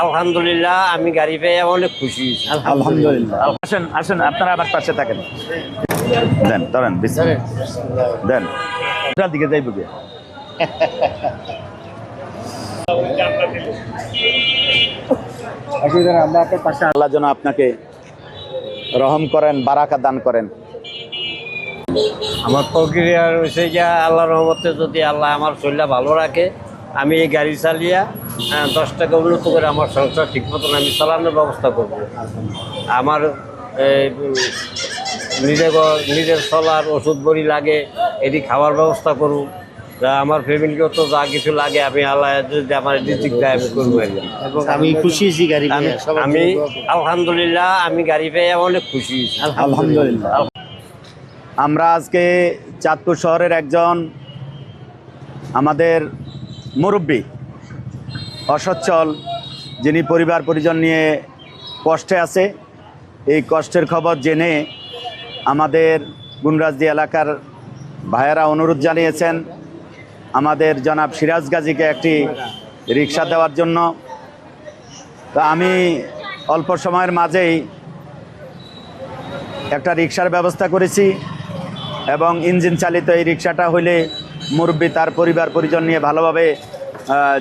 আলহামদুলিল্লাহ, আমি গাড়ি পেয়ে অনেক খুশি। আলহামদুলিল্লাহ। আসেন আসেন, আপনারা আমার পাশে থাকেন। দেন ধরেন, দেন দিকে যাইব গে। আল্লাহ যেন আপনাকে রহম করেন, বারাকা দান করেন। আমার প্রক্রিয়া রয়েছে যে আল্লাহর রহমতে যদি আল্লাহ আমার শরীরটা ভালো রাখে, আমি এই গাড়ি চালিয়ে 10 টাকা উন্নত করে আমার সংসার ঠিক মতন আমি চালানোর ব্যবস্থা করব। আমার নিজের চলার ওষুধ বড়ি লাগে, এটি খাওয়ার ব্যবস্থা করুন। আমার ফ্যামিলিকেও তো যা কিছু লাগে আমি আল্লাহ যদি আমার রিজিক দেয় আমি করবো। এবং আমি খুশি হয়েছি গাড়ি পেয়ে। আমি আলহামদুলিল্লাহ, আমি গাড়ি পেয়ে অনেক খুশি। আলহামদুলিল্লাহ। আমরা আজকে চাঁদপুর শহরের একজন আমাদের মুরব্বী, অসচ্ছল, যিনি পরিবার পরিজন নিয়ে কষ্টে আছে, এই কষ্টের খবর জেনে আমাদের গুনরাজদি এলাকার ভাইয়েরা অনুরোধ জানিয়েছেন আমাদের জনাব সিরাজ গাজীকে একটি রিক্সা দেওয়ার জন্য। তা আমি অল্প সময়ের মাঝেই একটা রিক্সার ব্যবস্থা করেছি এবং ইঞ্জিন চালিত এই রিক্সাটা হইলে মুরব্বী তার পরিবার পরিজন নিয়ে ভালোভাবে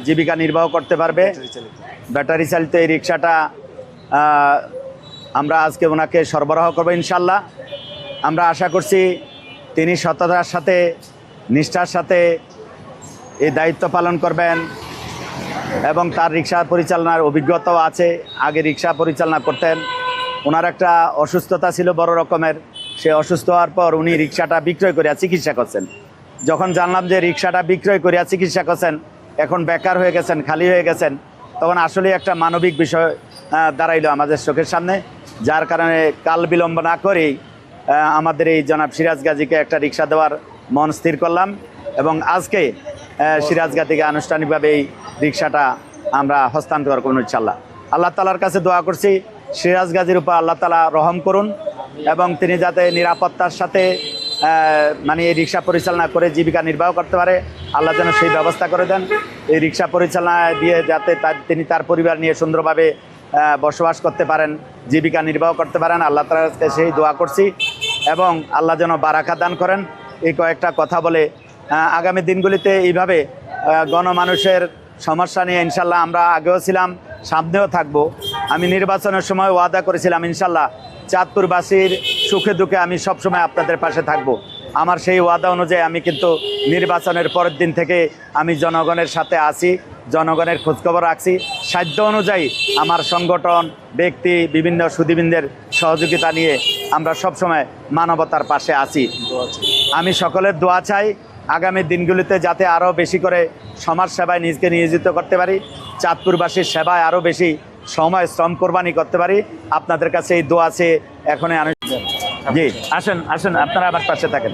জীবিকা নির্বাহ করতে পারবে। ব্যাটারি চালিত এই রিক্সাটা আমরা আজকে ওনাকে সরবরাহ করবো ইনশাল্লাহ। আমরা আশা করছি তিনি সততার সাথে, নিষ্ঠার সাথে এই দায়িত্ব পালন করবেন এবং তার রিক্সা পরিচালনার অভিজ্ঞতাও আছে, আগে রিক্সা পরিচালনা করতেন। ওনার একটা অসুস্থতা ছিল বড় রকমের, সে অসুস্থ হওয়ার পর উনি রিক্সাটা বিক্রয় করিয়া চিকিৎসা করছেন। যখন জানলাম যে রিক্সাটা বিক্রয় করিয়া চিকিৎসা করছেন, এখন বেকার হয়ে গেছেন, খালি হয়ে গেছেন, তখন আসলে একটা মানবিক বিষয় দাঁড়াইলো আমাদের চোখের সামনে। যার কারণে কাল বিলম্ব না করেই আমাদের এই জনাব সিরাজ গাজীকে একটা রিক্সা দেওয়ার মন স্থির করলাম এবং আজকে সিরাজ গাজীকে আনুষ্ঠানিকভাবে এই রিক্সাটা আমরা হস্তান্তর করুন ইনশাল্লাহ। আল্লাহ তালার কাছে দোয়া করছি সিরাজ গাজীর উপর আল্লাহ তালা রহম করুন এবং তিনি যাতে নিরাপত্তার সাথে মানে এই রিক্সা পরিচালনা করে জীবিকা নির্বাহ করতে পারে, আল্লাহ যেন সেই ব্যবস্থা করে দেন। এই রিক্সা পরিচালনা দিয়ে যাতে তিনি তার পরিবার নিয়ে সুন্দরভাবে বসবাস করতে পারেন, জীবিকা নির্বাহ করতে পারেন, আল্লাহ তাআলার কাছে সেই দোয়া করছি এবং আল্লাহ যেন বারাকা দান করেন। এই কয়েকটা কথা বলে আগামী দিনগুলিতে এইভাবে গণমানুষের সমস্যা নিয়ে ইনশাল্লাহ আমরা আগেও ছিলাম, সামনেও থাকবো। আমি নির্বাচনের সময় ওয়াদা করেছিলাম ইনশাল্লাহ চাঁদপুরবাসীর সুখে দুঃখে আমি সবসময় আপনাদের পাশে থাকব। আমার সেই ওয়াদা অনুযায়ী আমি কিন্তু নির্বাচনের পরের দিন থেকে আমি জনগণের সাথে আছি, জনগণের খোঁজখবর রাখছি। সাধ্য অনুযায়ী আমার সংগঠন, ব্যক্তি, বিভিন্ন সুধীবৃন্দের সহযোগিতা নিয়ে আমরা সবসময় মানবতার পাশে আছি। আমি সকলের দোয়া চাই আগামী দিনগুলিতে যাতে আরও বেশি করে সমাজ সেবায় নিজকে নিয়োজিত করতে পারি, চাঁদপুরবাসীর সেবায় আরও বেশি সময় শ্রম কোরবানি করতে পারি। আপনাদের কাছে এই দোয়া আছে। এখন জি আসেন আসেন, আপনারা আমার পাশে থাকেন।